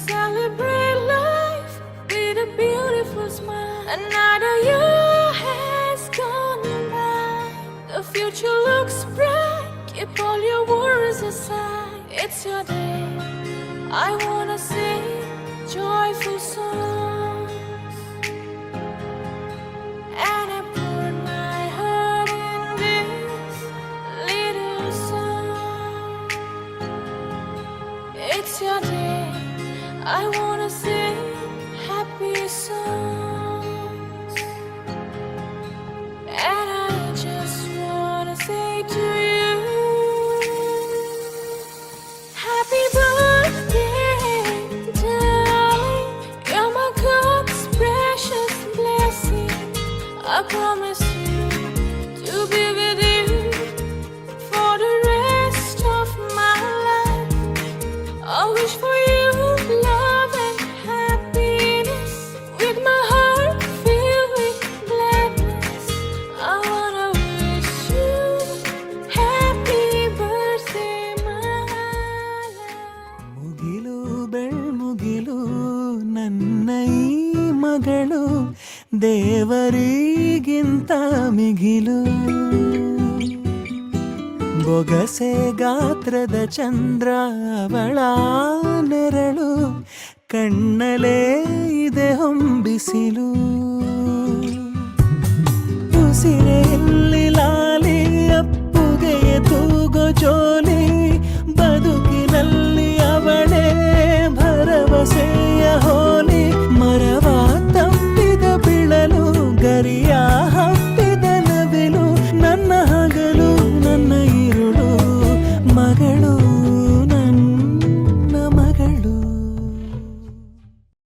Celebrate life with a beautiful smile. Another year has gone by. The future looks bright. Keep all your worries aside. It's your day. I wanna sing joyful songs. And I put my heart in this little song. It's your day. I wanna sing happy songs. And I just wanna say to you, happy birthday, darling. You're my God's precious blessing. I promise you to be with you for the rest of my life. I wish for you love and happiness, with my heart filled with gladness. I wanna wish you happy birthday, my love. ಮುಗಿಲು ಬೆಳ್ಮುಗಿಲು ನನ್ನ ಈ ಮಗಳು ದೇವರಿಗಿಂತ ಮಿಗಿಲು. ಬೊಗಸೆ ಗಾತ್ರದ ಚಂದ್ರ ಅವಳ ನೆರಳು, ಕಣ್ಣಲೇ ಇದೆ ಹೊಂಬಿಸಿಲು. ಉಸಿರೇ